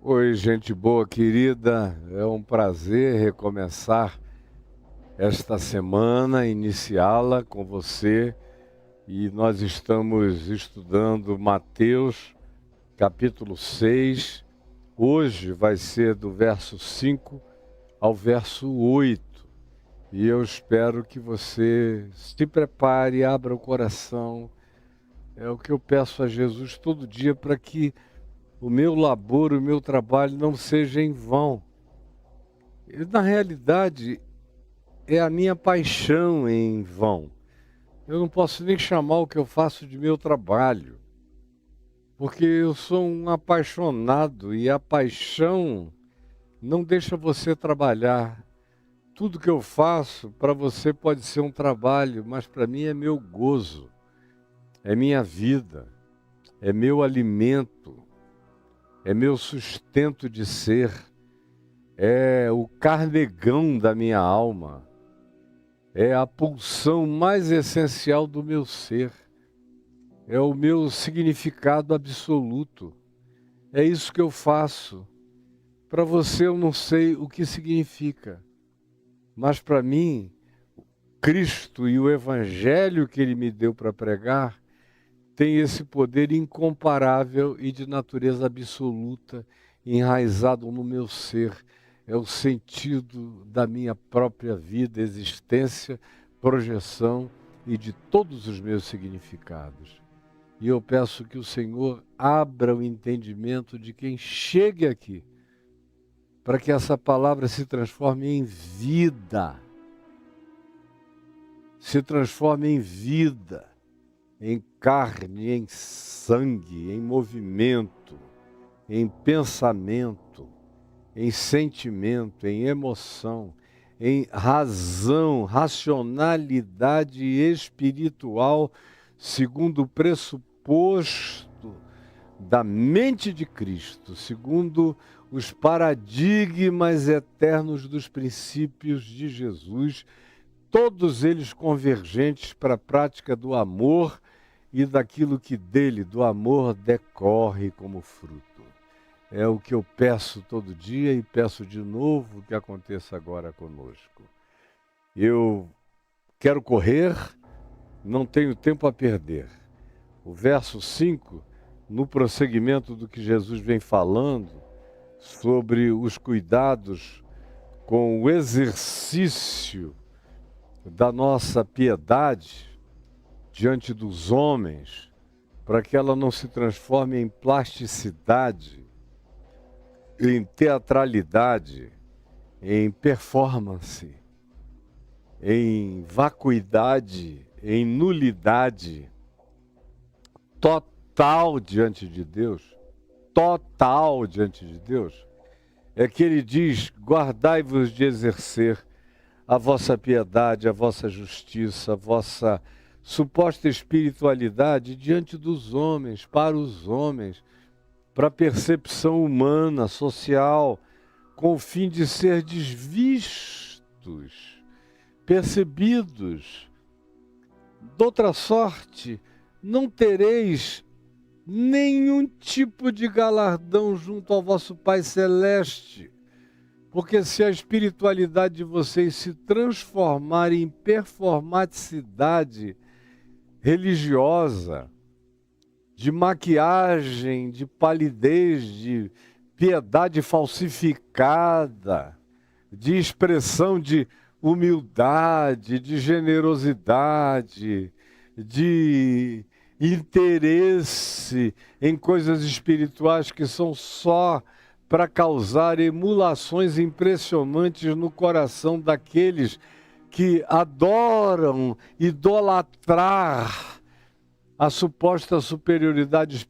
Oi, gente boa, querida. É um prazer recomeçar esta semana, iniciá-la com você. E nós estamos estudando Mateus, capítulo 6. Hoje vai ser do verso 5 ao verso 8. E eu espero que você se prepare, abra o coração. É o que eu peço a Jesus todo dia para que o meu labor, o meu trabalho não seja em vão. Na realidade, é a minha paixão em vão. Eu não posso nem chamar o que eu faço de meu trabalho, porque eu sou um apaixonado e a paixão não deixa você trabalhar. Tudo que eu faço para você pode ser um trabalho, mas para mim é meu gozo, é minha vida, é meu alimento, é meu sustento de ser, é o carnegão da minha alma. É a pulsão mais essencial do meu ser. É o meu significado absoluto. É isso que eu faço. Para você eu não sei o que significa. Mas para mim, Cristo e o Evangelho que Ele me deu para pregar tem esse poder incomparável e de natureza absoluta, enraizado no meu ser. É o sentido da minha própria vida, existência, projeção e de todos os meus significados. E eu peço que o Senhor abra o entendimento de quem chegue aqui, para que essa palavra se transforme em vida. Se transforme em vida, em carne, em sangue, em movimento, em pensamento, em sentimento, em emoção, em razão, racionalidade espiritual, segundo o pressuposto da mente de Cristo, segundo os paradigmas eternos dos princípios de Jesus, todos eles convergentes para a prática do amor e daquilo que dele, do amor, decorre como fruto. É o que eu peço todo dia e peço de novo que aconteça agora conosco. Eu quero correr, não tenho tempo a perder. O verso 5, no prosseguimento do que Jesus vem falando, sobre os cuidados com o exercício da nossa piedade diante dos homens, para que ela não se transforme em plasticidade, em teatralidade, em performance, em vacuidade, em nulidade, total diante de Deus, total diante de Deus, é que ele diz: guardai-vos de exercer a vossa piedade, a vossa justiça, a vossa suposta espiritualidade diante dos homens, para os homens, para a percepção humana, social, com o fim de ser vistos, percebidos. De outra sorte, não tereis nenhum tipo de galardão junto ao vosso Pai Celeste, porque se a espiritualidade de vocês se transformar em performaticidade religiosa, de maquiagem, de palidez, de piedade falsificada, de expressão de humildade, de generosidade, de interesse em coisas espirituais que são só para causar emulações impressionantes no coração daqueles que adoram idolatrar a suposta superioridade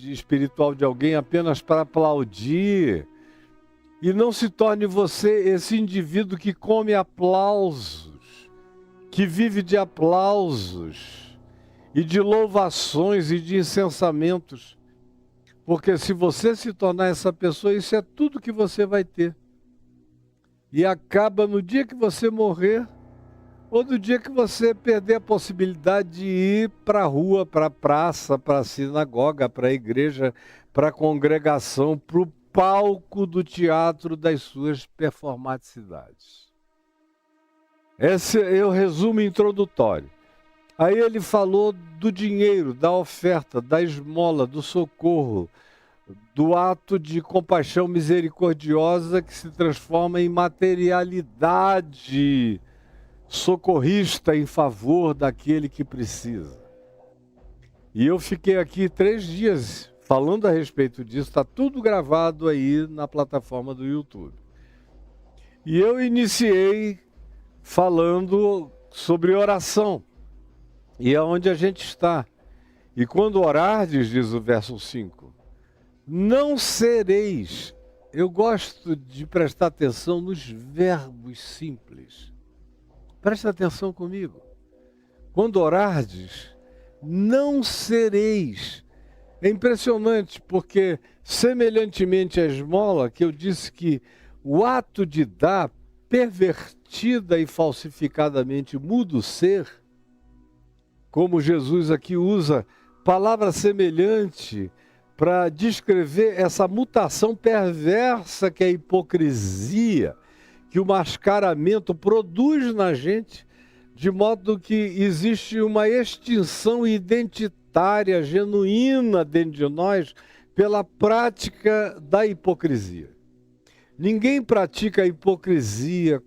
espiritual de alguém apenas para aplaudir. E não se torne você esse indivíduo que come aplausos, que vive de aplausos e de louvações e de incensamentos. Porque se você se tornar essa pessoa, isso é tudo que você vai ter. E acaba no dia que você morrer, ou do dia que você perder a possibilidade de ir para a rua, para a praça, para a sinagoga, para a igreja, para a congregação, para o palco do teatro das suas performaticidades. Esse é o resumo introdutório. Aí ele falou do dinheiro, da oferta, da esmola, do socorro, do ato de compaixão misericordiosa que se transforma em materialidade socorrista em favor daquele que precisa. E eu fiquei aqui 3 dias falando a respeito disso, está tudo gravado aí na plataforma do YouTube. E eu iniciei falando sobre oração, e é onde a gente está. E quando orardes, diz o verso 5, não sereis. Eu gosto de prestar atenção nos verbos simples. Presta atenção comigo. Quando orardes, não sereis. É impressionante, porque semelhantemente à esmola, que eu disse que o ato de dar, pervertida e falsificadamente, muda o ser, como Jesus aqui usa palavra semelhante para descrever essa mutação perversa que é a hipocrisia, que o mascaramento produz na gente, de modo que existe uma extinção identitária genuína dentro de nós pela prática da hipocrisia. Ninguém pratica a hipocrisia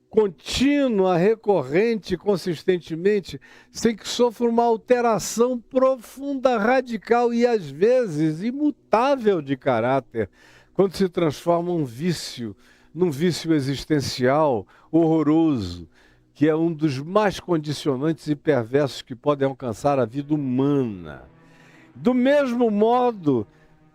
contínua, recorrente, consistentemente, sem que sofra uma alteração profunda, radical e às vezes imutável de caráter, quando se transforma num vício existencial horroroso, que é um dos mais condicionantes e perversos que podem alcançar a vida humana. Do mesmo modo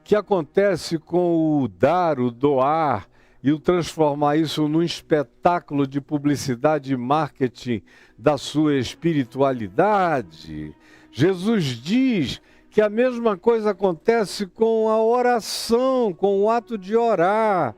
que acontece com o dar, o doar, e o transformar isso num espetáculo de publicidade e marketing da sua espiritualidade, Jesus diz que a mesma coisa acontece com a oração, com o ato de orar,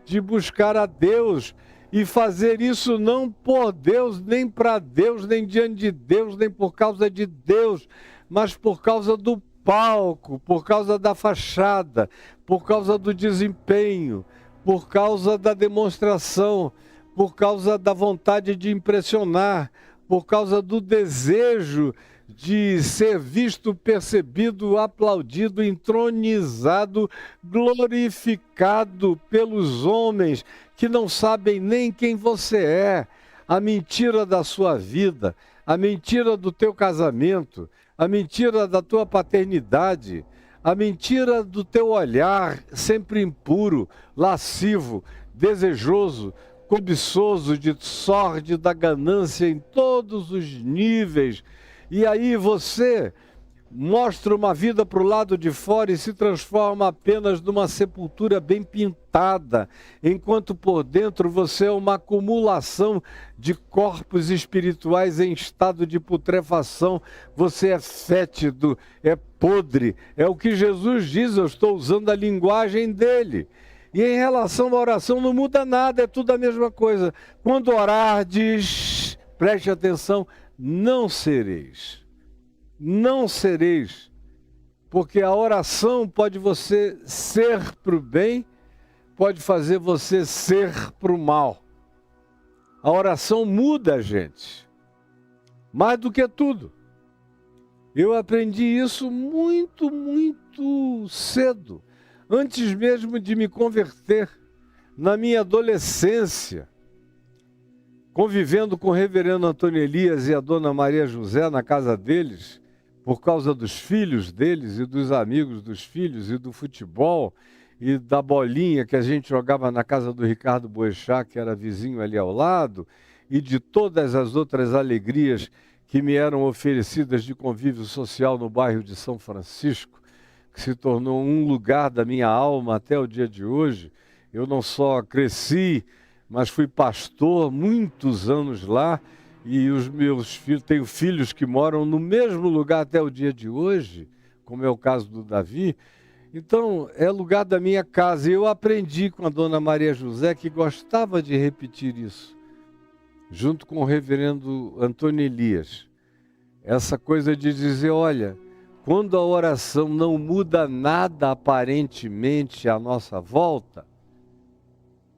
de buscar a Deus e fazer isso não por Deus, nem para Deus, nem diante de Deus, nem por causa de Deus, mas por causa do palco, por causa da fachada, por causa do desempenho, por causa da demonstração, por causa da vontade de impressionar, por causa do desejo de ser visto, percebido, aplaudido, entronizado, glorificado pelos homens que não sabem nem quem você é, a mentira da sua vida, a mentira do teu casamento, a mentira da tua paternidade, a mentira do teu olhar sempre impuro, lascivo, desejoso, cobiçoso de sorte, da ganância em todos os níveis. E aí você mostra uma vida para o lado de fora e se transforma apenas numa sepultura bem pintada, enquanto por dentro você é uma acumulação de corpos espirituais em estado de putrefação. Você é fétido, é podre, é o que Jesus diz, eu estou usando a linguagem dele. E em relação à oração não muda nada, é tudo a mesma coisa. Quando orardes, preste atenção, não sereis. Não sereis, porque a oração pode você ser para o bem, pode fazer você ser para o mal. A oração muda a gente, mais do que tudo. Eu aprendi isso muito, muito cedo, antes mesmo de me converter, na minha adolescência, convivendo com o reverendo Antônio Elias e a dona Maria José na casa deles, por causa dos filhos deles e dos amigos dos filhos e do futebol e da bolinha que a gente jogava na casa do Ricardo Boechat, que era vizinho ali ao lado, e de todas as outras alegrias que me eram oferecidas de convívio social no bairro de São Francisco, que se tornou um lugar da minha alma até o dia de hoje. Eu não só cresci, mas fui pastor muitos anos lá, e os meus filhos, tenho filhos que moram no mesmo lugar até o dia de hoje, como é o caso do Davi. Então, é lugar da minha casa. E eu aprendi com a dona Maria José, que gostava de repetir isso. junto com o reverendo Antônio Elias. Essa coisa de dizer, olha, quando a oração não muda nada aparentemente à nossa volta,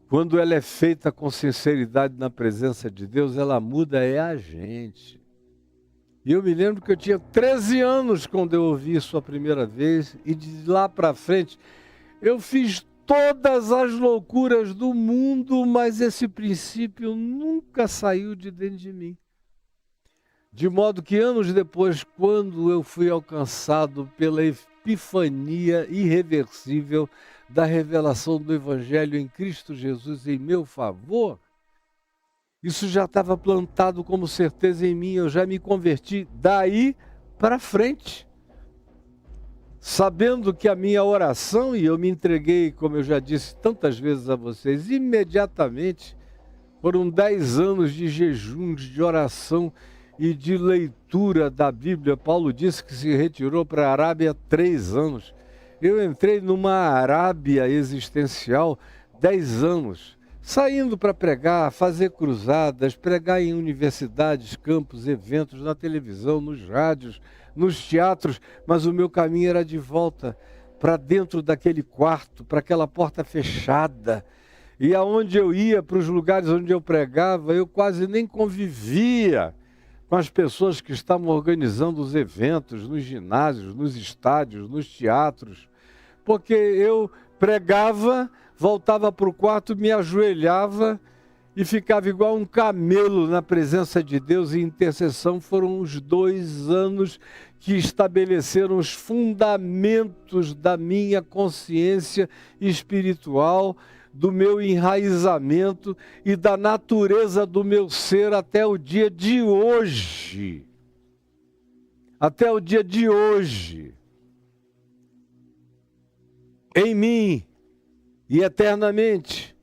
quando ela é feita com sinceridade na presença de Deus, ela muda a gente. E eu me lembro que eu tinha 13 anos quando eu ouvi isso a primeira vez, e de lá para frente eu fiz todas as loucuras do mundo, mas esse princípio nunca saiu de dentro de mim. De modo que anos depois, quando eu fui alcançado pela epifania irreversível da revelação do Evangelho em Cristo Jesus em meu favor, isso já estava plantado como certeza em mim, eu já me converti daí para frente. Sabendo que a minha oração, e eu me entreguei, como eu já disse tantas vezes a vocês, imediatamente, foram 10 anos de jejuns, de oração e de leitura da Bíblia. Paulo disse que se retirou para a Arábia 3 anos. Eu entrei numa Arábia existencial 10 anos, saindo para pregar, fazer cruzadas, pregar em universidades, campos, eventos, na televisão, nos rádios, nos teatros, mas o meu caminho era de volta para dentro daquele quarto, para aquela porta fechada. E aonde eu ia, para os lugares onde eu pregava, eu quase nem convivia com as pessoas que estavam organizando os eventos, nos ginásios, nos estádios, nos teatros, porque eu pregava, voltava para o quarto, me ajoelhava e ficava igual um camelo na presença de Deus. E intercessão foram os 2 anos que estabeleceram os fundamentos da minha consciência espiritual, do meu enraizamento e da natureza do meu ser até o dia de hoje. Até o dia de hoje. Em mim e eternamente.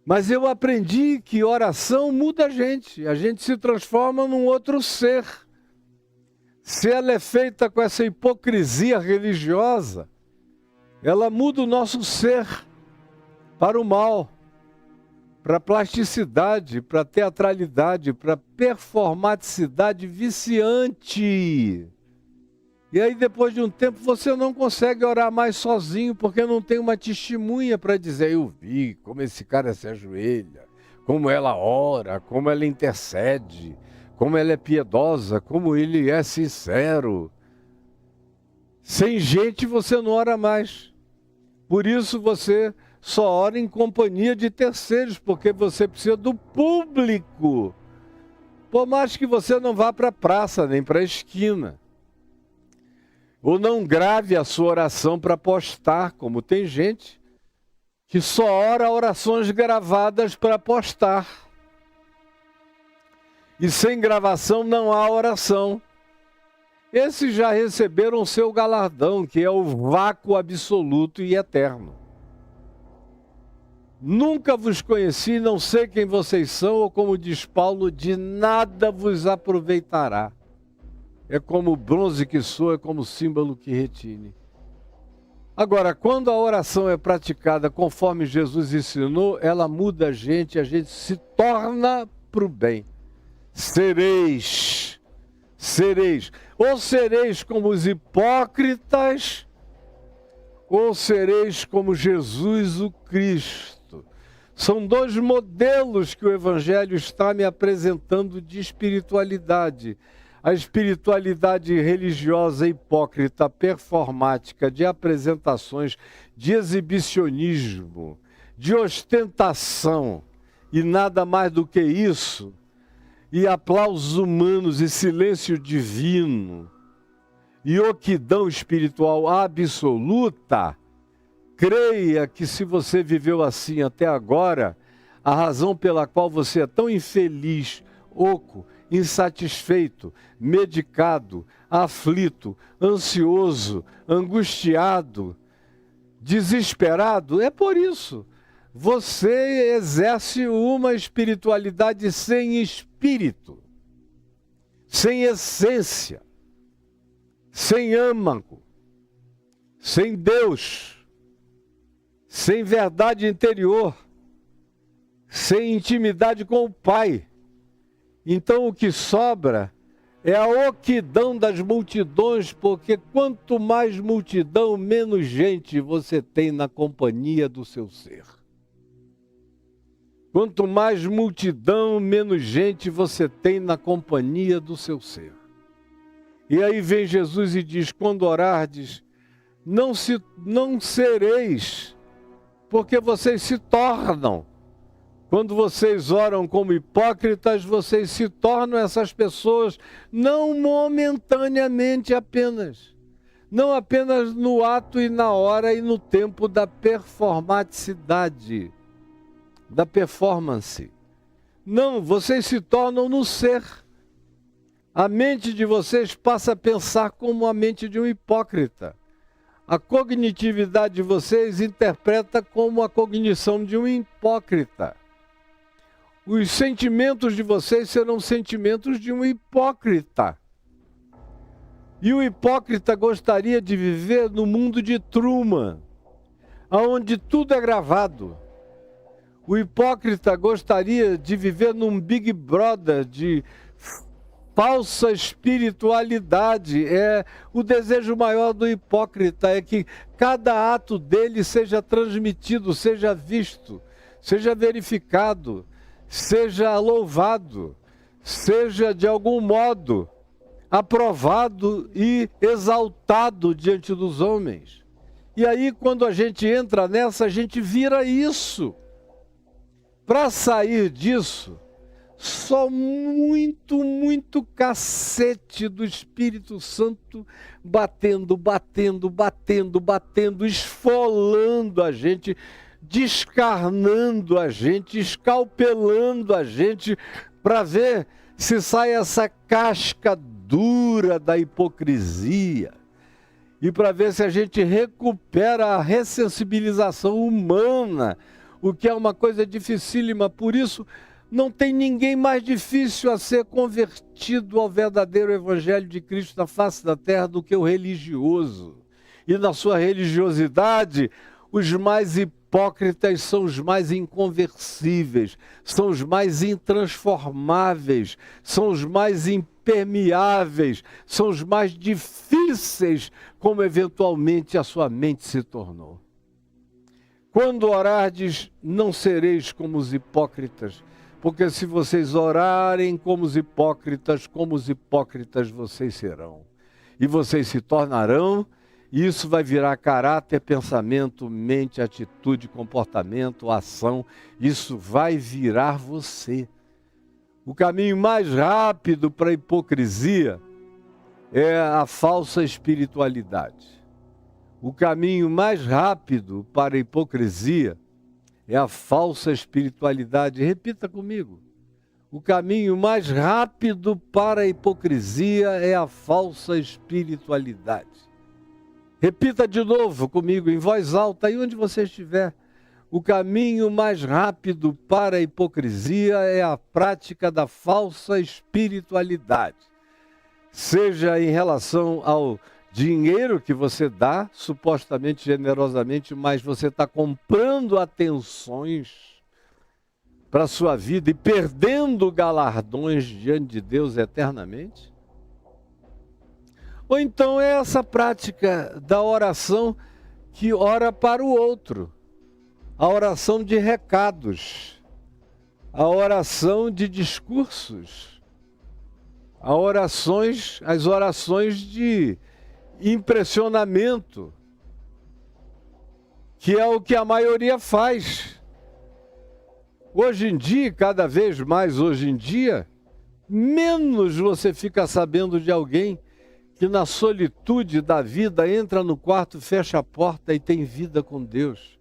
Mas eu aprendi que oração muda a gente se transforma num outro ser. Se ela é feita com essa hipocrisia religiosa, ela muda o nosso ser para o mal, para a plasticidade, para a teatralidade, para a performaticidade viciante. E aí depois de um tempo você não consegue orar mais sozinho, porque não tem uma testemunha para dizer, eu vi como esse cara se ajoelha, como ela ora, como ela intercede, como ela é piedosa, como ele é sincero. Sem gente você não ora mais. Por isso você só ora em companhia de terceiros, porque você precisa do público. Por mais que você não vá para a praça, nem para a esquina. Ou não grave a sua oração para postar, como tem gente que só ora orações gravadas para postar. E sem gravação não há oração. Esses já receberam o seu galardão, que é o vácuo absoluto e eterno. Nunca vos conheci, não sei quem vocês são, ou como diz Paulo, de nada vos aproveitará. É como o bronze que soa, é como o símbolo que retine. Agora, quando a oração é praticada conforme Jesus ensinou, ela muda a gente se torna para o bem. Sereis. Ou sereis como os hipócritas, ou sereis como Jesus o Cristo. São 2 modelos que o Evangelho está me apresentando de espiritualidade. A espiritualidade religiosa hipócrita, performática, de apresentações, de exibicionismo, de ostentação e nada mais do que isso, e aplausos humanos e silêncio divino, e oquidão espiritual absoluta. Creia que se você viveu assim até agora, a razão pela qual você é tão infeliz, oco, insatisfeito, medicado, aflito, ansioso, angustiado, desesperado, é por isso. Você exerce uma espiritualidade sem espírito, sem essência, sem âmago, sem Deus, sem verdade interior. sem intimidade com o Pai. Então o que sobra é a oquidão das multidões, porque quanto mais multidão, menos gente você tem na companhia do seu ser. Quanto mais multidão, menos gente você tem na companhia do seu ser. E aí vem Jesus e diz, quando orardes, não sereis, porque vocês se tornam. Quando vocês oram como hipócritas, vocês se tornam essas pessoas, não momentaneamente apenas. Não apenas no ato e na hora e no tempo da performaticidade, da performance. Não, vocês se tornam no ser. A mente de vocês passa a pensar como a mente de um hipócrita. A cognitividade de vocês interpreta como a cognição de um hipócrita. Os sentimentos de vocês serão sentimentos de um hipócrita. E o hipócrita gostaria de viver no mundo de Truman, onde tudo é gravado. O hipócrita gostaria de viver num Big Brother de falsa espiritualidade. O desejo maior do hipócrita é que cada ato dele seja transmitido, seja visto, seja verificado, seja louvado, seja de algum modo aprovado e exaltado diante dos homens. E aí, quando a gente entra nessa, a gente vira isso. Para sair disso, só muito cacete do Espírito Santo batendo, esfolando a gente, descarnando a gente, escalpelando a gente, para ver se sai essa casca dura da hipocrisia e para ver se a gente recupera a ressensibilização humana, o que é uma coisa dificílima. Por isso, não tem ninguém mais difícil a ser convertido ao verdadeiro Evangelho de Cristo na face da terra do que o religioso. E na sua religiosidade, os mais hipócritas são os mais inconversíveis, são os mais intransformáveis, são os mais impermeáveis, são os mais difíceis, como eventualmente a sua mente se tornou. Quando orardes, não sereis como os hipócritas, porque se vocês orarem como os hipócritas vocês serão. E vocês se tornarão. E isso vai virar caráter, pensamento, mente, atitude, comportamento, ação. Isso vai virar você. O caminho mais rápido para a hipocrisia é a falsa espiritualidade. O caminho mais rápido para a hipocrisia é a falsa espiritualidade. Repita comigo. O caminho mais rápido para a hipocrisia é a falsa espiritualidade. Repita de novo comigo, em voz alta, aí onde você estiver. O caminho mais rápido para a hipocrisia é a prática da falsa espiritualidade. Seja em relação ao dinheiro que você dá, supostamente generosamente, mas você está comprando atenções para a sua vida e perdendo galardões diante de Deus eternamente. Ou então é essa prática da oração que ora para o outro, a oração de recados, a oração de discursos, as orações de impressionamento, que é o que a maioria faz. Hoje em dia, cada vez mais hoje em dia, menos você fica sabendo de alguém que na solitude da vida entra no quarto, fecha a porta e tem vida com Deus,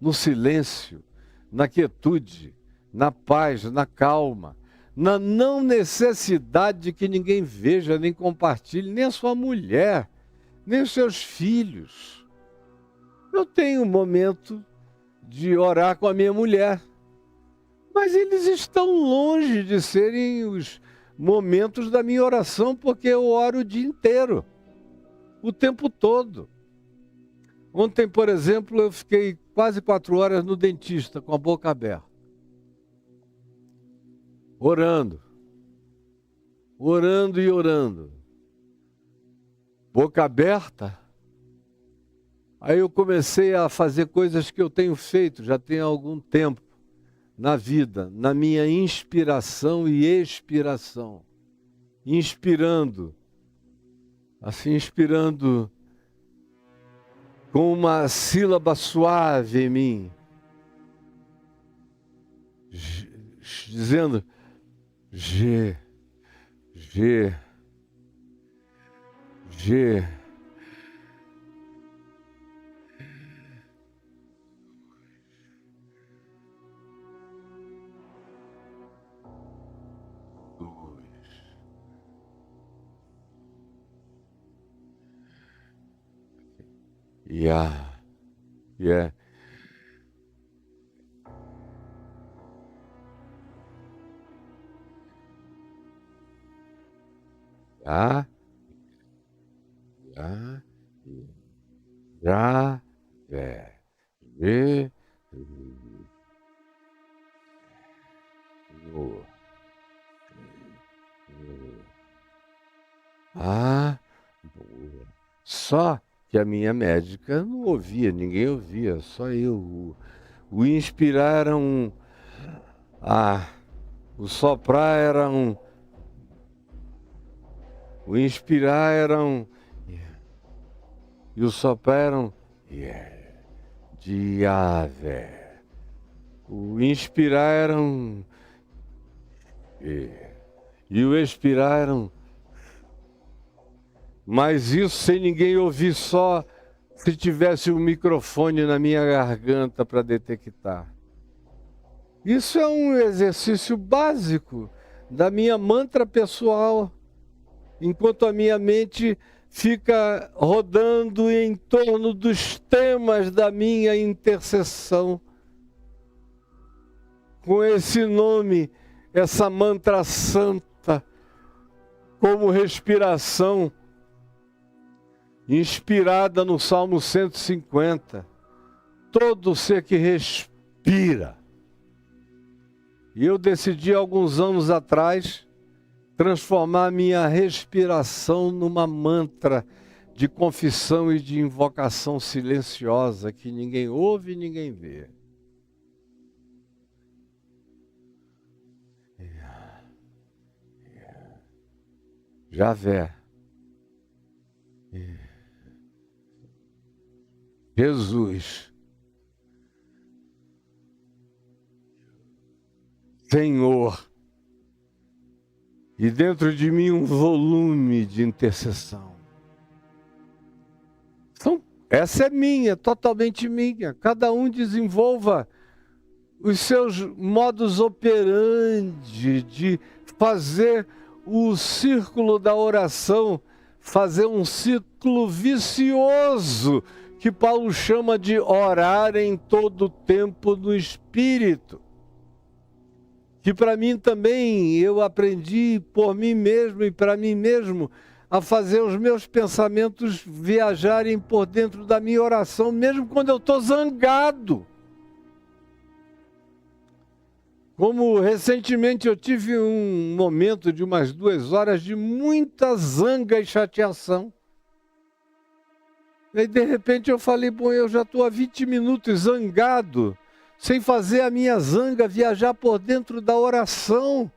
no silêncio, na quietude, na paz, na calma, na não necessidade de que ninguém veja, nem compartilhe, nem a sua mulher, nem os seus filhos. Eu tenho um momento de orar com a minha mulher, mas eles estão longe de serem os momentos da minha oração, porque eu oro o dia inteiro, o tempo todo. Ontem, por exemplo, eu fiquei quase 4 horas no dentista com a boca aberta. orando, orando e orando, boca aberta. Aí eu comecei a fazer coisas que eu tenho feito já tem algum tempo na vida, na minha inspiração e expiração. Inspirando, assim, inspirando com uma sílaba suave em mim, dizendo G, G, G. Yeah, yeah. Já, já, já, é. E, o, ah, boa. Só que a minha médica não ouvia, ninguém ouvia, só eu. O inspirar era um. Ah, o soprar era um. O inspirar era um. E o soprar era um. Diave. O inspirar era um. E o expirar era um. Mas isso sem ninguém ouvir, só se tivesse um microfone na minha garganta para detectar. Isso é um exercício básico da minha mantra pessoal, enquanto a minha mente fica rodando em torno dos temas da minha intercessão. Com esse nome, essa mantra santa, como respiração, inspirada no Salmo 150. Todo ser que respira. E eu decidi alguns anos atrás transformar minha respiração numa mantra de confissão e de invocação silenciosa que ninguém ouve e ninguém vê. Javé. Jesus. Senhor. E dentro de mim um volume de intercessão. Então, essa é minha, totalmente minha. Cada um desenvolva os seus modus operandi de fazer o círculo da oração, fazer um ciclo vicioso, que Paulo chama de orar em todo tempo no Espírito. Que para mim também, eu aprendi por mim mesmo e para mim mesmo, a fazer os meus pensamentos viajarem por dentro da minha oração, mesmo quando eu estou zangado. Como recentemente eu tive um momento de umas 2 horas de muita zanga e chateação. E de repente eu falei, bom, eu já estou há 20 minutos zangado, sem fazer a minha zanga viajar por dentro da oração.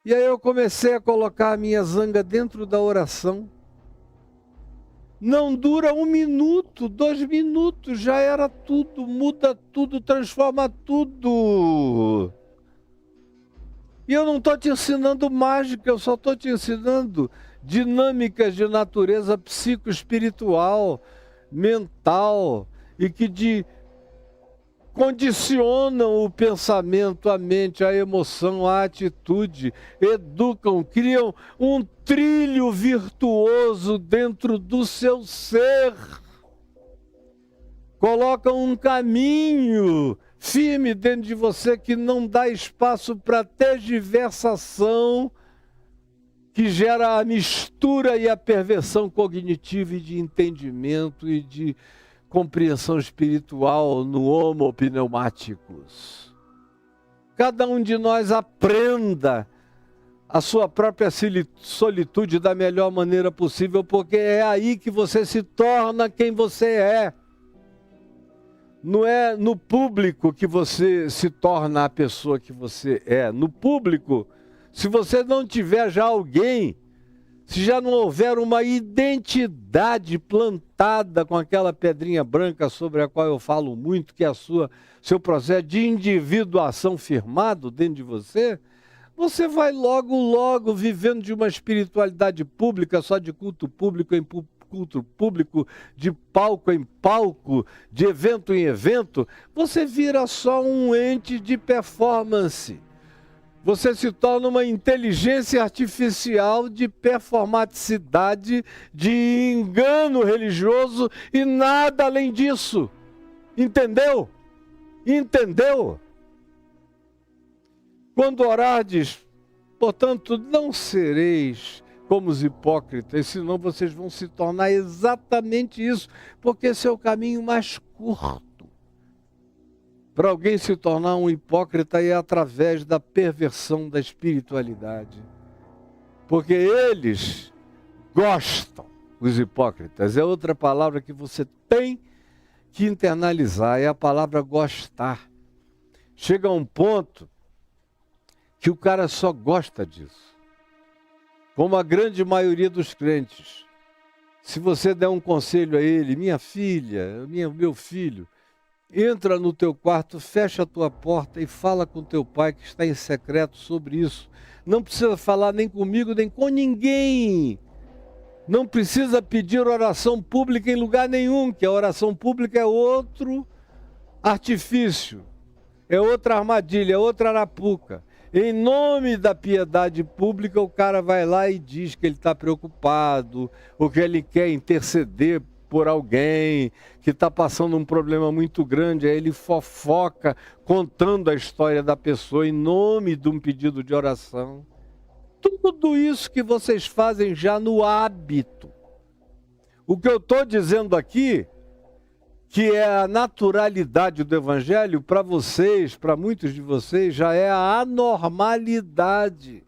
E aí eu comecei a colocar a minha zanga dentro da oração. Não dura 1 minuto, 2 minutos, já era tudo, muda tudo, transforma tudo. E eu não estou te ensinando mágica, eu só estou te ensinando dinâmicas de natureza psicoespiritual, mental, e que condicionam o pensamento, a mente, a emoção, a atitude, educam, criam um trilho virtuoso dentro do seu ser. Colocam um caminho firme dentro de você que não dá espaço para tergiversação, que gera a mistura e a perversão cognitiva e de entendimento e de compreensão espiritual no Homo Pneumaticus. Cada um de nós aprenda a sua própria solitude da melhor maneira possível, porque é aí que você se torna quem você é. Não é no público que você se torna a pessoa que você é. No público, se você não tiver já alguém, se já não houver uma identidade plantada com aquela pedrinha branca sobre a qual eu falo muito, que é seu processo de individuação firmado dentro de você, você vai logo vivendo de uma espiritualidade pública, só de culto público em culto público, de palco em palco, de evento em evento, você vira só um ente de performance. Você se torna uma inteligência artificial de performaticidade, de engano religioso e nada além disso. Entendeu? Entendeu? Quando orardes, portanto, não sereis como os hipócritas, senão vocês vão se tornar exatamente isso, porque esse é o caminho mais curto. Para alguém se tornar um hipócrita é através da perversão da espiritualidade. Porque eles gostam, os hipócritas. É outra palavra que você tem que internalizar, é a palavra gostar. Chega a um ponto que o cara só gosta disso. Como a grande maioria dos crentes. Se você der um conselho a ele, minha filha, meu filho, entra no teu quarto, fecha a tua porta e fala com teu pai que está em secreto sobre isso. Não precisa falar nem comigo, nem com ninguém. Não precisa pedir oração pública em lugar nenhum, que a oração pública é outro artifício, é outra armadilha, é outra arapuca. Em nome da piedade pública, o cara vai lá e diz que ele está preocupado, ou que ele quer interceder por alguém que está passando um problema muito grande, aí ele fofoca contando a história da pessoa em nome de um pedido de oração. Tudo isso que vocês fazem já no hábito. O que eu estou dizendo aqui, que é a naturalidade do Evangelho, para vocês, para muitos de vocês, já é a anormalidade.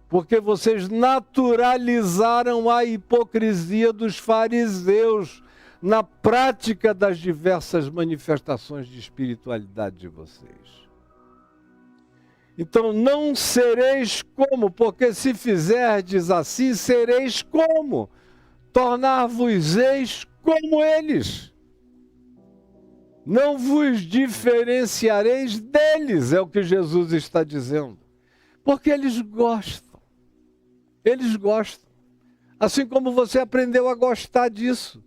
Porque vocês naturalizaram a hipocrisia dos fariseus na prática das diversas manifestações de espiritualidade de vocês. Então não sereis como, porque se fizerdes assim, sereis como? Tornar-vos-eis como eles. Não vos diferenciareis deles, é o que Jesus está dizendo. Porque eles gostam. Eles gostam. Assim como você aprendeu a gostar disso.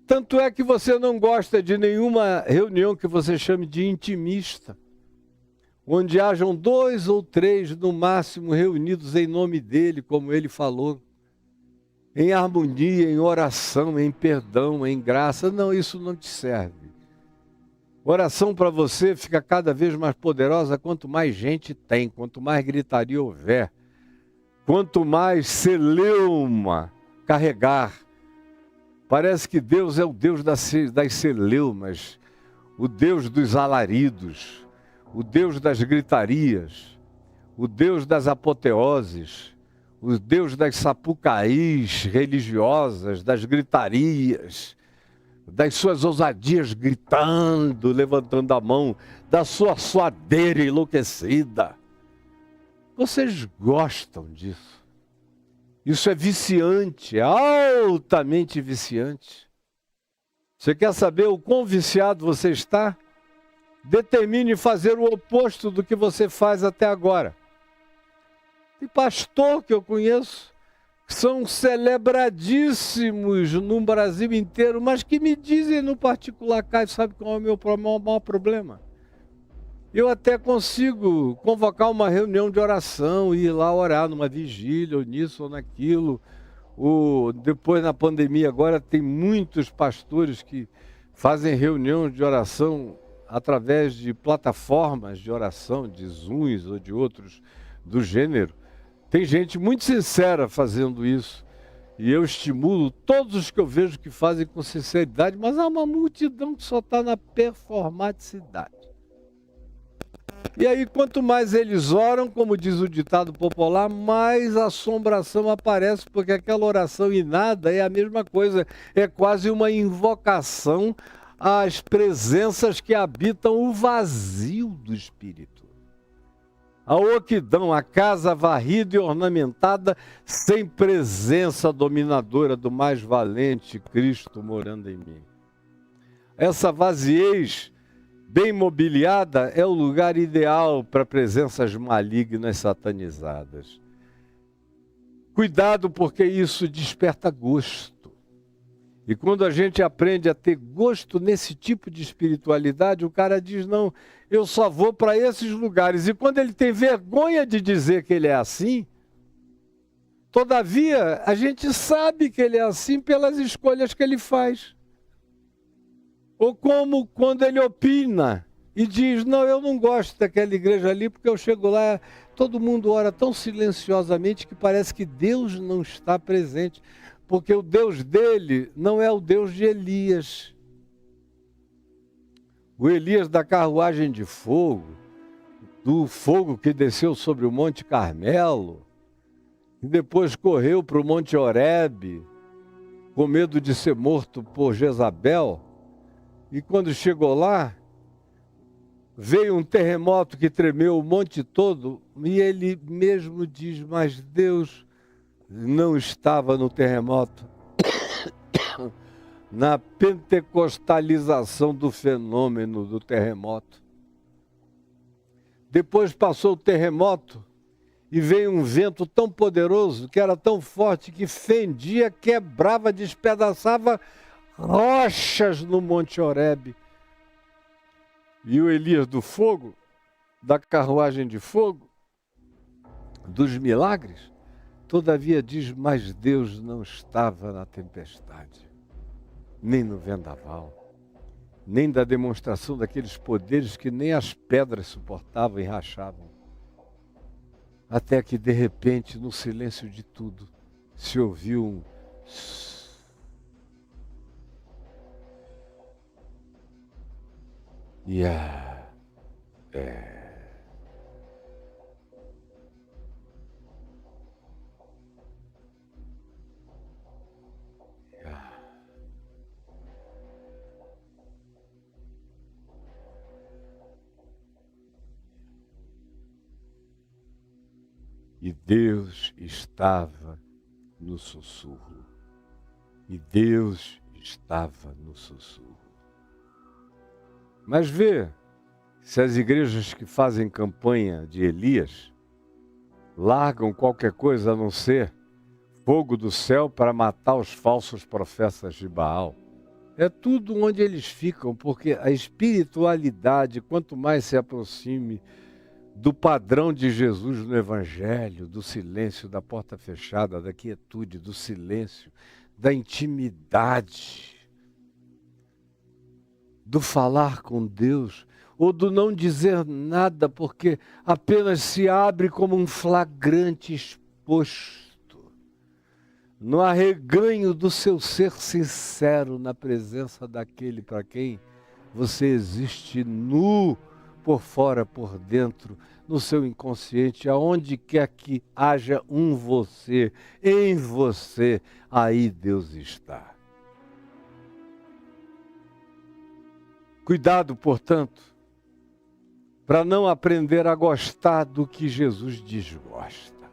Tanto é que você não gosta de nenhuma reunião que você chame de intimista, onde hajam 2 ou 3 no máximo reunidos em nome dele, como ele falou, em harmonia, em oração, em perdão, em graça. Não, isso não te serve. Oração para você fica cada vez mais poderosa quanto mais gente tem, quanto mais gritaria houver, quanto mais celeuma carregar. Parece que Deus é o Deus das celeumas, o Deus dos alaridos, o Deus das gritarias, o Deus das apoteoses, o Deus das sapucaís religiosas, das gritarias, das suas ousadias gritando, levantando a mão, da sua suadeira enlouquecida. Vocês gostam disso. Isso é viciante, é altamente viciante. Você quer saber o quão viciado você está? Determine fazer o oposto do que você faz até agora. Tem pastor que eu conheço, que são celebradíssimos no Brasil inteiro, mas que me dizem no particular, Caio, sabe qual é o meu maior problema? Eu até consigo convocar uma reunião de oração, ir lá orar numa vigília, ou nisso ou naquilo. Depois, na pandemia, agora tem muitos pastores que fazem reuniões de oração através de plataformas de oração, de Zooms ou de outros do gênero. Tem gente muito sincera fazendo isso. E eu estimulo todos os que eu vejo que fazem com sinceridade, mas há uma multidão que só está na performaticidade. E aí, quanto mais eles oram, como diz o ditado popular, mais assombração aparece, porque aquela oração e nada é a mesma coisa. É quase uma invocação às presenças que habitam o vazio do espírito. A oquidão, a casa varrida e ornamentada, sem presença dominadora do mais valente Cristo morando em mim. Essa vaziez bem mobiliada é o lugar ideal para presenças malignas satanizadas. Cuidado, porque isso desperta gosto. E quando a gente aprende a ter gosto nesse tipo de espiritualidade, o cara diz, não, eu só vou para esses lugares. E quando ele tem vergonha de dizer que ele é assim, todavia, a gente sabe que ele é assim pelas escolhas que ele faz. Ou como quando ele opina e diz, não, eu não gosto daquela igreja ali, porque eu chego lá, todo mundo ora tão silenciosamente que parece que Deus não está presente. Porque o Deus dele não é o Deus de Elias. O Elias da carruagem de fogo, do fogo que desceu sobre o Monte Carmelo, e depois correu para o Monte Horebe, com medo de ser morto por Jezabel, e quando chegou lá, veio um terremoto que tremeu o monte todo, e ele mesmo diz, mas Deus não estava no terremoto, na pentecostalização do fenômeno do terremoto. Depois passou o terremoto e veio um vento tão poderoso, que era tão forte, que fendia, quebrava, despedaçava rochas no Monte Horebe. E o Elias do fogo, da carruagem de fogo, dos milagres, todavia diz, mas Deus não estava na tempestade, nem no vendaval, nem da demonstração daqueles poderes que nem as pedras suportavam e rachavam. Até que, de repente, no silêncio de tudo, se ouviu um... E Deus estava no sussurro. E Deus estava no sussurro. Mas vê, se as igrejas que fazem campanha de Elias largam qualquer coisa a não ser fogo do céu para matar os falsos profetas de Baal. É tudo onde eles ficam, porque a espiritualidade, quanto mais se aproxime do padrão de Jesus no Evangelho, do silêncio, da porta fechada, da quietude, do silêncio, da intimidade, do falar com Deus, ou do não dizer nada, porque apenas se abre como um flagrante exposto, no arreganho do seu ser sincero, na presença daquele para quem você existe nu, por fora, por dentro, no seu inconsciente, aonde quer que haja um você, em você, aí Deus está. Cuidado, portanto, para não aprender a gostar do que Jesus desgosta.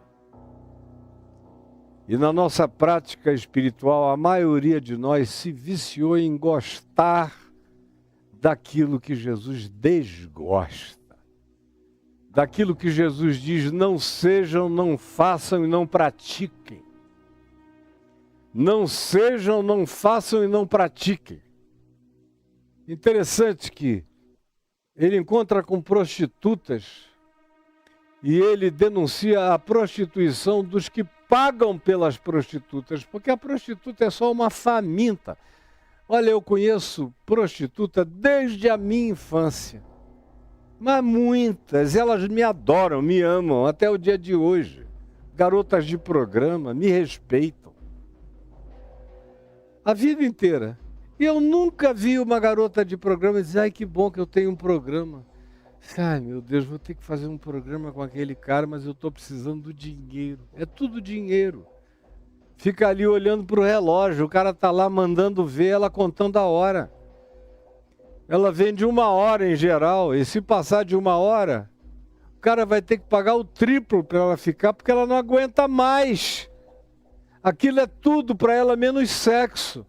E na nossa prática espiritual, a maioria de nós se viciou em gostar daquilo que Jesus desgosta. Daquilo que Jesus diz, não sejam, não façam e não pratiquem. Não sejam, não façam e não pratiquem. Interessante que ele encontra com prostitutas e ele denuncia a prostituição dos que pagam pelas prostitutas, porque a prostituta é só uma faminta. Olha, eu conheço prostituta desde a minha infância, mas muitas, elas me adoram, me amam até o dia de hoje. Garotas de programa, me respeitam. A vida inteira. E eu nunca vi uma garota de programa dizer, ai, que bom que eu tenho um programa. Ai, meu Deus, vou ter que fazer um programa com aquele cara, mas eu estou precisando do dinheiro. É tudo dinheiro. Fica ali olhando para o relógio, o cara está lá mandando ver, ela contando a hora. Ela vende 1 hora em geral, e se passar de 1 hora, o cara vai ter que pagar o triplo para ela ficar, porque ela não aguenta mais. Aquilo é tudo para ela, menos sexo.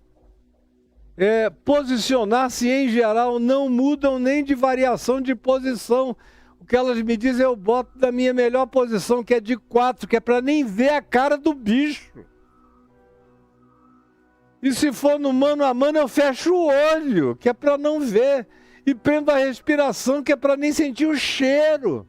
Posicionar-se em geral não mudam nem de variação de posição. O que elas me dizem, eu boto da minha melhor posição, que é de 4, que é para nem ver a cara do bicho. E se for no mano a mano, eu fecho o olho, que é para não ver. E prendo a respiração, que é para nem sentir o cheiro.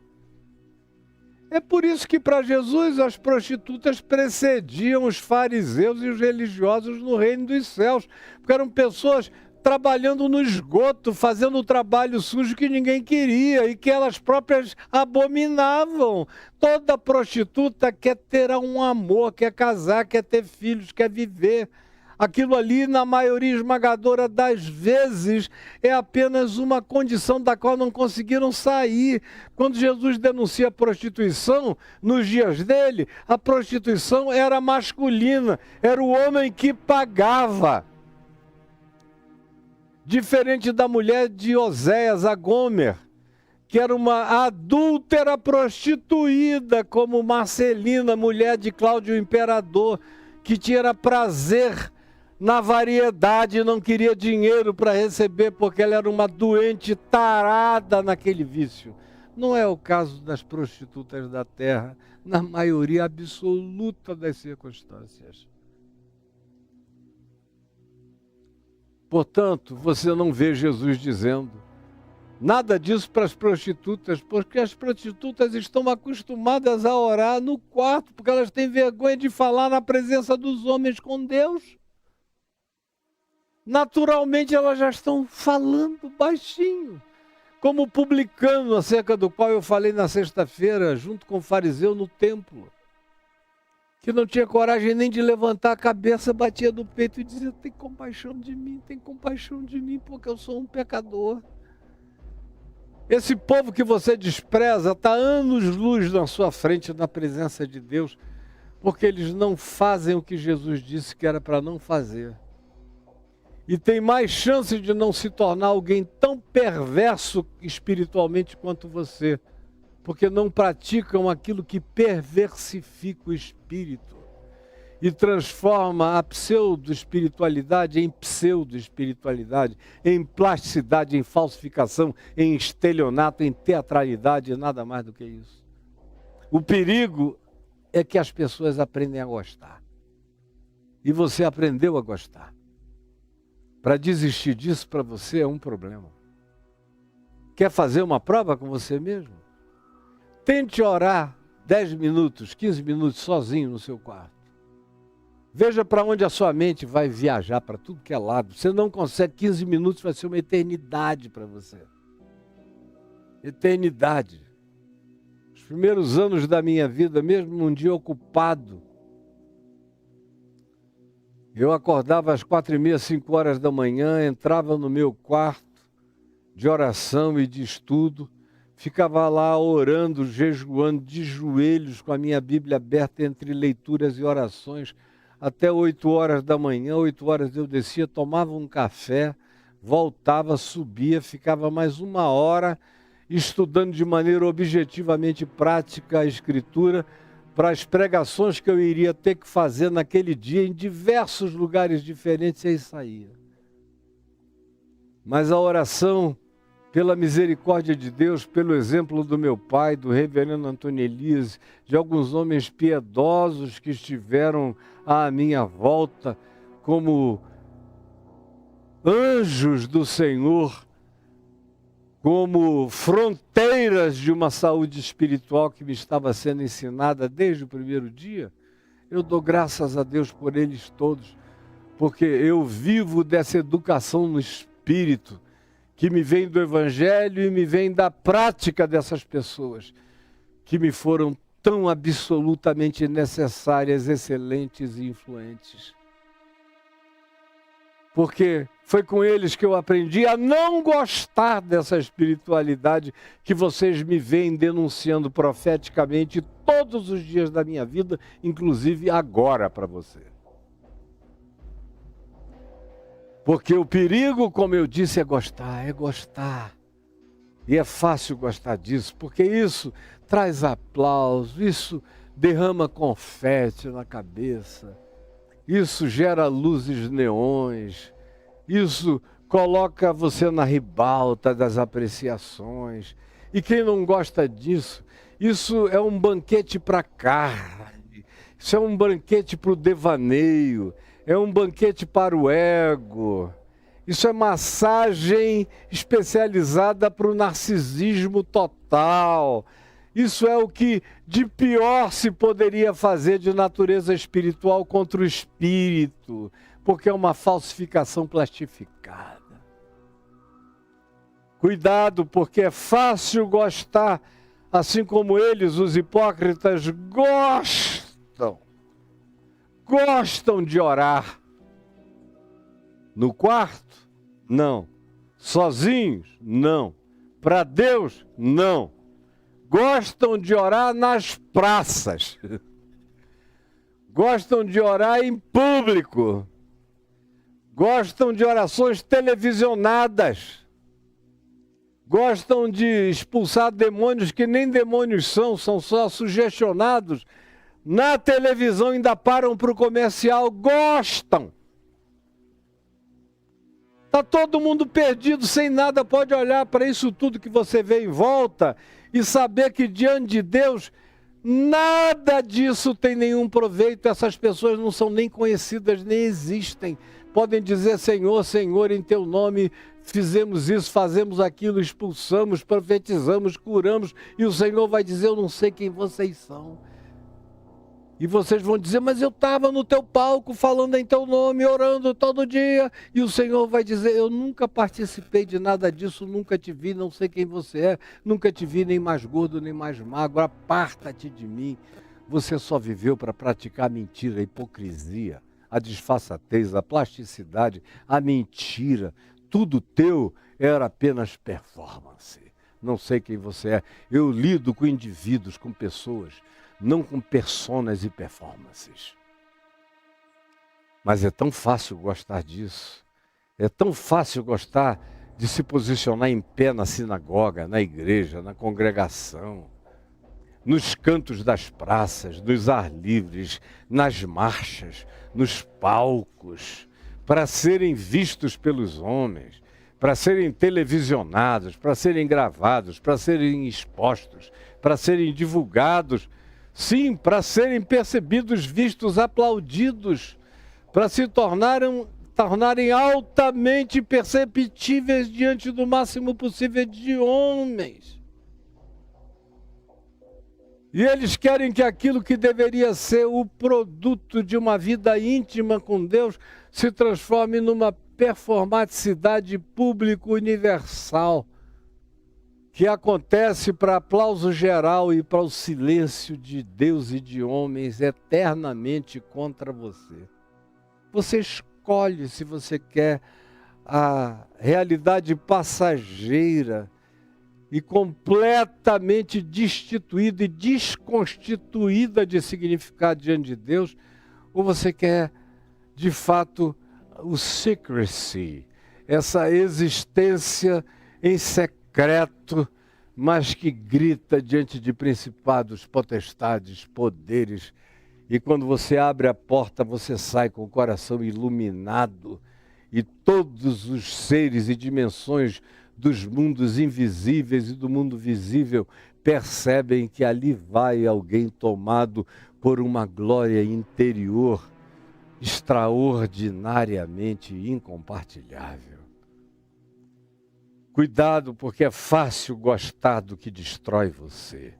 É por isso que para Jesus as prostitutas precediam os fariseus e os religiosos no reino dos céus. Porque eram pessoas trabalhando no esgoto, fazendo o trabalho sujo que ninguém queria e que elas próprias abominavam. Toda prostituta quer ter um amor, quer casar, quer ter filhos, quer viver. Aquilo ali, na maioria esmagadora das vezes, é apenas uma condição da qual não conseguiram sair. Quando Jesus denuncia a prostituição, nos dias dele, a prostituição era masculina, era o homem que pagava. Diferente da mulher de Oséias, a Gomer, que era uma adúltera prostituída, como Marcelina, mulher de Cláudio Imperador, que tinha prazer na variedade, não queria dinheiro para receber, porque ela era uma doente tarada naquele vício. Não é o caso das prostitutas da terra, na maioria absoluta das circunstâncias. Portanto, você não vê Jesus dizendo nada disso para as prostitutas, porque as prostitutas estão acostumadas a orar no quarto, porque elas têm vergonha de falar na presença dos homens com Deus. Naturalmente elas já estão falando baixinho, como o publicano, acerca do qual eu falei na sexta-feira, junto com o fariseu no templo, que não tinha coragem nem de levantar a cabeça, batia no peito e dizia, tem compaixão de mim, porque eu sou um pecador. Esse povo que você despreza está anos-luz na sua frente, na presença de Deus, porque eles não fazem o que Jesus disse que era para não fazer. E tem mais chance de não se tornar alguém tão perverso espiritualmente quanto você, porque não praticam aquilo que perversifica o espírito e transforma a pseudo-espiritualidade em pseudo-espiritualidade, em plasticidade, em falsificação, em estelionato, em teatralidade e nada mais do que isso. O perigo é que as pessoas aprendem a gostar. E você aprendeu a gostar. Para desistir disso, para você é um problema. Quer fazer uma prova com você mesmo? Tente orar 10 minutos, 15 minutos sozinho no seu quarto. Veja para onde a sua mente vai viajar, para tudo que é lado. Você não consegue, 15 minutos vai ser uma eternidade para você. Eternidade. Os primeiros anos da minha vida, mesmo num dia ocupado, eu acordava às 4h30, 5 horas da manhã, entrava no meu quarto de oração e de estudo, ficava lá orando, jejuando, de joelhos, com a minha Bíblia aberta entre leituras e orações, até 8 horas da manhã. 8 horas eu descia, tomava um café, voltava, subia, ficava mais 1 hora estudando de maneira objetivamente prática a Escritura, para as pregações que eu iria ter que fazer naquele dia em diversos lugares diferentes, e aí saía. Mas a oração, pela misericórdia de Deus, pelo exemplo do meu pai, do reverendo Antônio Elias, de alguns homens piedosos que estiveram à minha volta, como anjos do Senhor, como fronteiras de uma saúde espiritual que me estava sendo ensinada desde o primeiro dia, eu dou graças a Deus por eles todos, porque eu vivo dessa educação no espírito, que me vem do Evangelho e me vem da prática dessas pessoas, que me foram tão absolutamente necessárias, excelentes e influentes. Porque foi com eles que eu aprendi a não gostar dessa espiritualidade que vocês me veem denunciando profeticamente todos os dias da minha vida, inclusive agora para você. Porque o perigo, como eu disse, é gostar, é gostar. E é fácil gostar disso, porque isso traz aplauso, isso derrama confete na cabeça, isso gera luzes neons, isso coloca você na ribalta das apreciações. E quem não gosta disso, isso é um banquete para a carne, isso é um banquete para o devaneio, é um banquete para o ego. Isso é massagem especializada para o narcisismo total. Isso é o que de pior se poderia fazer de natureza espiritual contra o espírito, porque é uma falsificação plastificada. Cuidado, porque é fácil gostar, assim como eles, os hipócritas, gostam de orar. No quarto? Não. Sozinhos? Não. Para Deus? Não. Gostam de orar nas praças. Gostam de orar em público. Gostam de orações televisionadas. Gostam de expulsar demônios que nem demônios são só sugestionados. Na televisão ainda param para o comercial. Gostam. Está todo mundo perdido, sem nada, pode olhar para isso tudo que você vê em volta e saber que diante de Deus, nada disso tem nenhum proveito. Essas pessoas não são nem conhecidas, nem existem. Podem dizer, Senhor, Senhor, em teu nome fizemos isso, fazemos aquilo, expulsamos, profetizamos, curamos, e o Senhor vai dizer, eu não sei quem vocês são. E vocês vão dizer, mas eu estava no teu palco falando em teu nome, orando todo dia. E o Senhor vai dizer, eu nunca participei de nada disso, nunca te vi, não sei quem você é, nunca te vi nem mais gordo, nem mais magro, aparta-te de mim. Você só viveu para praticar a mentira, a hipocrisia, a disfarçatez, a plasticidade, a mentira. Tudo teu era apenas performance. Não sei quem você é. Eu lido com indivíduos, com pessoas, não com personas e performances. Mas é tão fácil gostar disso. É tão fácil gostar de se posicionar em pé na sinagoga, na igreja, na congregação, nos cantos das praças, nos ar livres, nas marchas, nos palcos, para serem vistos pelos homens, para serem televisionados, para serem gravados, para serem expostos, para serem divulgados. Sim, para serem percebidos, vistos, aplaudidos, para se tornarem altamente perceptíveis diante do máximo possível de homens. E eles querem que aquilo que deveria ser o produto de uma vida íntima com Deus se transforme numa performaticidade pública universal, que acontece para aplauso geral e para o silêncio de Deus e de homens eternamente contra você. Você escolhe se você quer a realidade passageira e completamente destituída e desconstituída de significado diante de Deus, ou você quer, de fato, o secrecy, essa existência em secreto, mas que grita diante de principados, potestades, poderes. E quando você abre a porta, você sai com o coração iluminado e todos os seres e dimensões dos mundos invisíveis e do mundo visível percebem que ali vai alguém tomado por uma glória interior extraordinariamente incompartilhável. Cuidado, porque é fácil gostar do que destrói você.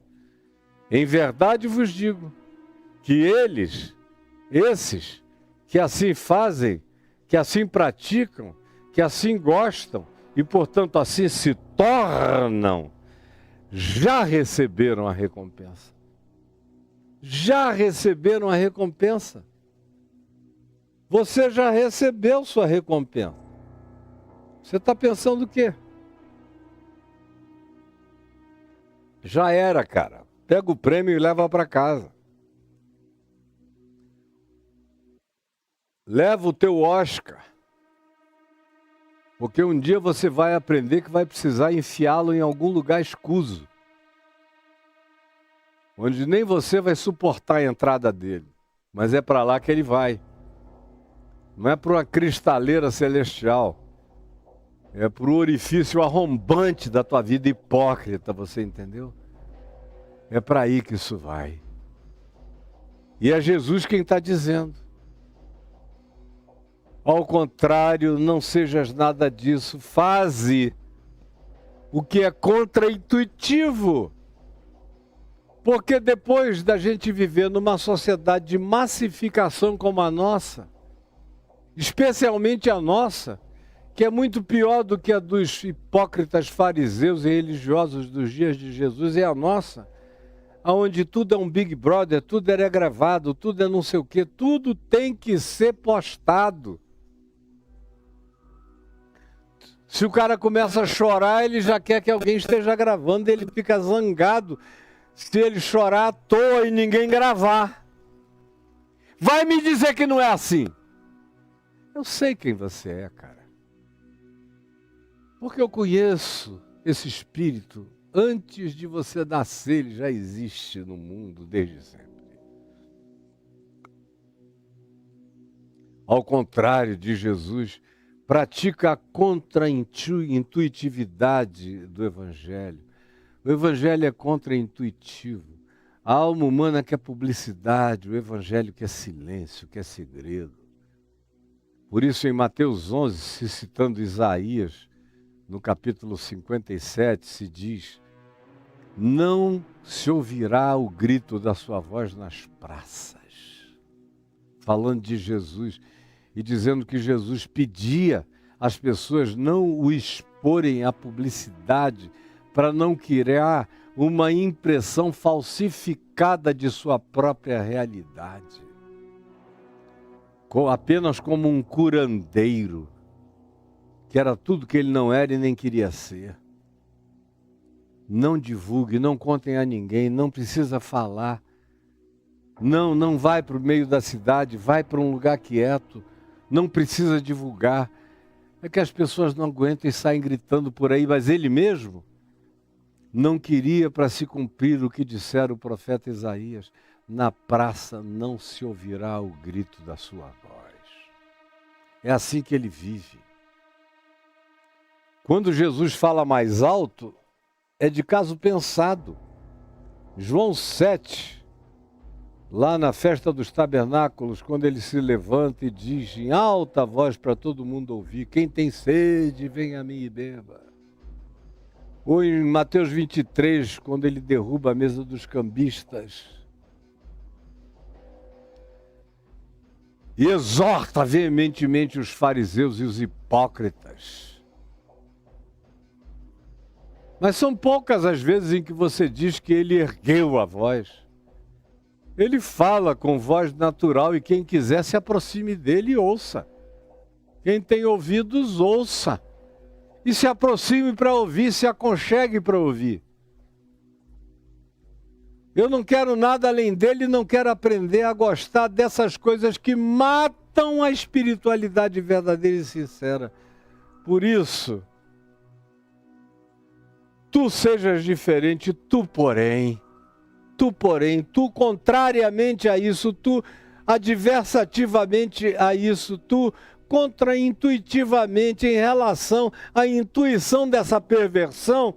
Em verdade vos digo que esses que assim fazem, que assim praticam, que assim gostam e, portanto, assim se tornam, já receberam a recompensa. Já receberam a recompensa. Você já recebeu sua recompensa. Você está pensando o quê? Já era, cara. Pega o prêmio e leva para casa. Leva o teu Oscar. Porque um dia você vai aprender que vai precisar enfiá-lo em algum lugar escuso, onde nem você vai suportar a entrada dele. Mas é para lá que ele vai. Não é para uma cristaleira celestial. É para o orifício arrombante da tua vida hipócrita, você entendeu? É para aí que isso vai. E é Jesus quem está dizendo. Ao contrário, não sejas nada disso. Faze o que é contraintuitivo. Porque depois da gente viver numa sociedade de massificação como a nossa, especialmente a nossa, que é muito pior do que a dos hipócritas fariseus e religiosos dos dias de Jesus, é a nossa, onde tudo é um Big Brother, tudo é gravado, tudo é não sei o quê, tudo tem que ser postado. Se o cara começa a chorar, ele já quer que alguém esteja gravando, ele fica zangado se ele chorar à toa e ninguém gravar. Vai me dizer que não é assim. Eu sei quem você é, cara. Porque eu conheço esse espírito. Antes de você nascer, ele já existe no mundo desde sempre. Ao contrário de Jesus, pratica a contra-intuitividade do Evangelho. O Evangelho é contra-intuitivo. A alma humana quer publicidade, o Evangelho quer silêncio, quer segredo. Por isso, em Mateus 11, se citando Isaías, no capítulo 57, se diz: não se ouvirá o grito da sua voz nas praças. Falando de Jesus e dizendo que Jesus pedia às pessoas não o exporem à publicidade para não criar uma impressão falsificada de sua própria realidade. Apenas como um curandeiro, que era tudo que ele não era e nem queria ser. Não divulgue, não contem a ninguém, não precisa falar. Não vai para o meio da cidade, vai para um lugar quieto, não precisa divulgar. É que as pessoas não aguentam e saem gritando por aí, mas ele mesmo não queria para se cumprir o que dissera o profeta Isaías: na praça não se ouvirá o grito da sua voz. É assim que ele vive. Quando Jesus fala mais alto, é de caso pensado. João 7, lá na festa dos tabernáculos, quando ele se levanta e diz em alta voz para todo mundo ouvir: quem tem sede, vem a mim e beba. Ou em Mateus 23, quando ele derruba a mesa dos cambistas e exorta veementemente os fariseus e os hipócritas. Mas são poucas as vezes em que você diz que ele ergueu a voz. Ele fala com voz natural e quem quiser se aproxime dele e ouça. Quem tem ouvidos, ouça. E se aproxime para ouvir, se aconchegue para ouvir. Eu não quero nada além dele, não quero aprender a gostar dessas coisas que matam a espiritualidade verdadeira e sincera. Por isso, tu sejas diferente, tu porém, contrariamente a isso, tu adversativamente a isso, tu contraintuitivamente em relação à intuição dessa perversão,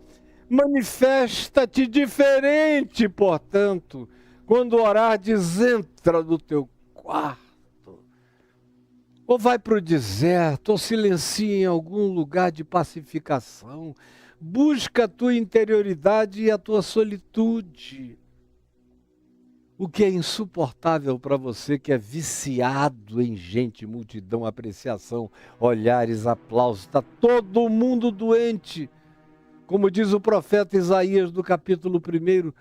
manifesta-te diferente, portanto, quando orares, entra no teu quarto, ou vai para o deserto, ou silencia em algum lugar de pacificação, busca a tua interioridade e a tua solitude. O que é insuportável para você que é viciado em gente, multidão, apreciação, olhares, aplausos, está todo mundo doente. Como diz o profeta Isaías do capítulo 1,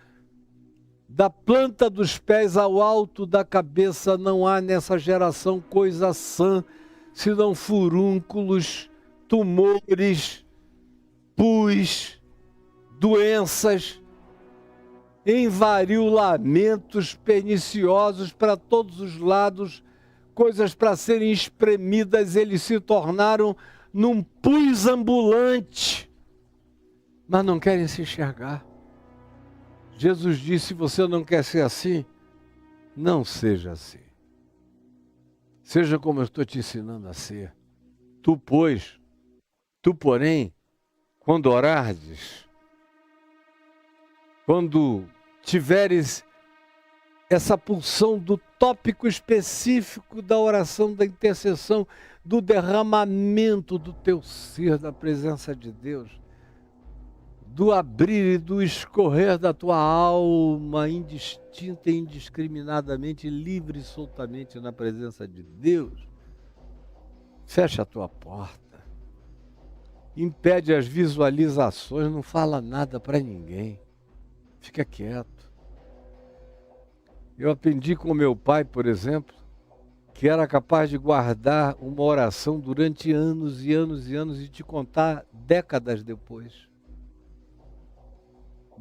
Da planta dos pés ao alto da cabeça não há nessa geração coisa sã, senão furúnculos, tumores, pus, doenças, envariolamentos perniciosos para todos os lados, coisas para serem espremidas. Eles se tornaram num pus ambulante, mas não querem se enxergar. Jesus disse: se você não quer ser assim, não seja assim. Seja como eu estou te ensinando a ser. Tu, porém, quando orares, quando tiveres essa pulsão do tópico específico da oração, da intercessão, do derramamento do teu ser na presença de Deus, do abrir e do escorrer da tua alma indistinta e indiscriminadamente, livre e soltamente na presença de Deus, fecha a tua porta, impede as visualizações, não fala nada para ninguém, fica quieto. Eu aprendi com meu pai, por exemplo, que era capaz de guardar uma oração durante anos e anos e anos e te contar décadas depois.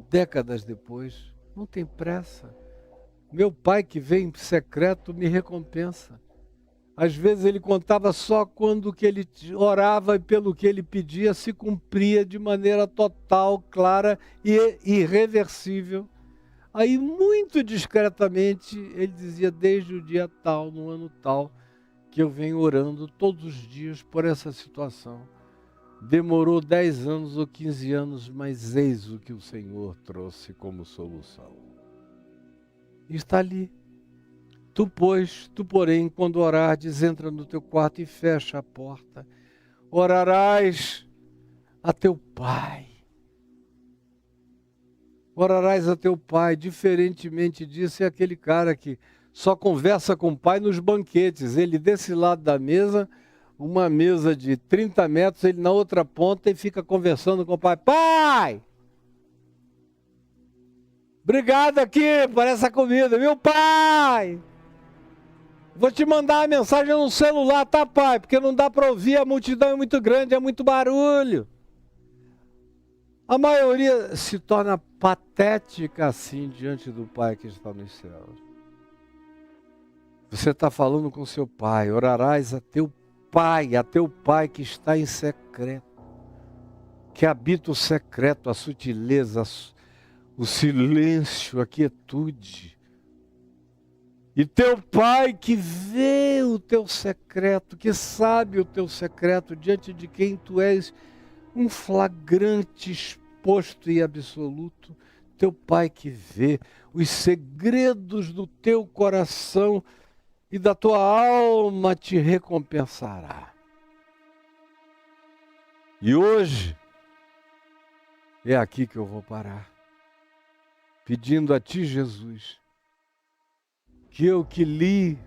Décadas depois, não tem pressa. Meu pai, que vem em secreto, me recompensa. Às vezes ele contava só quando o que ele orava e pelo que ele pedia se cumpria de maneira total, clara e irreversível. Aí, muito discretamente, ele dizia: desde o dia tal, no ano tal, que eu venho orando todos os dias por essa situação. Demorou 10 anos ou 15 anos, mas eis o que o Senhor trouxe como solução. Está ali. Tu, porém, quando orares, entra no teu quarto e fecha a porta. Orarás a teu Pai. Orarás a teu Pai. Diferentemente disso, é aquele cara que só conversa com o Pai nos banquetes. Ele desse lado da mesa, uma mesa de 30 metros, ele na outra ponta e fica conversando com o Pai. Pai! Obrigado aqui por essa comida, viu, Pai? Vou te mandar a mensagem no celular, tá, Pai? Porque não dá para ouvir, a multidão é muito grande, é muito barulho. A maioria se torna patética assim diante do Pai que está nos céus. Você está falando com seu Pai, orarás a teu Pai que está em secreto, que habita o secreto, a sutileza, o silêncio, a quietude. E teu Pai que vê o teu secreto, que sabe o teu secreto, diante de quem tu és um flagrante, exposto e absoluto, teu Pai que vê os segredos do teu coração e da tua alma te recompensará. E hoje é aqui que eu vou parar, pedindo a ti, Jesus, que eu que li,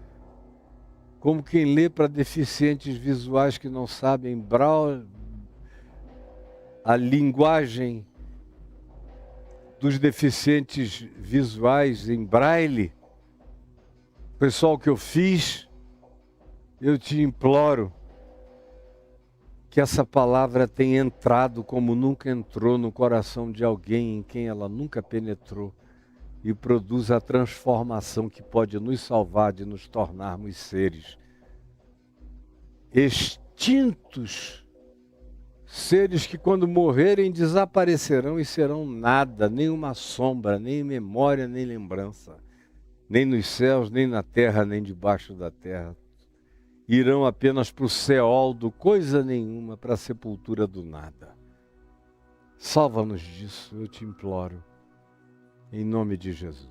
como quem lê para deficientes visuais que não sabem braille, a linguagem dos deficientes visuais em braille, pessoal, que eu fiz, eu te imploro que essa palavra tenha entrado como nunca entrou no coração de alguém em quem ela nunca penetrou e produza a transformação que pode nos salvar de nos tornarmos seres extintos, seres que quando morrerem desaparecerão e serão nada, nem uma sombra, nem memória, nem lembrança, nem nos céus, nem na terra, nem debaixo da terra. Irão apenas para o Seol do coisa nenhuma, para a sepultura do nada. Salva-nos disso, eu te imploro, em nome de Jesus.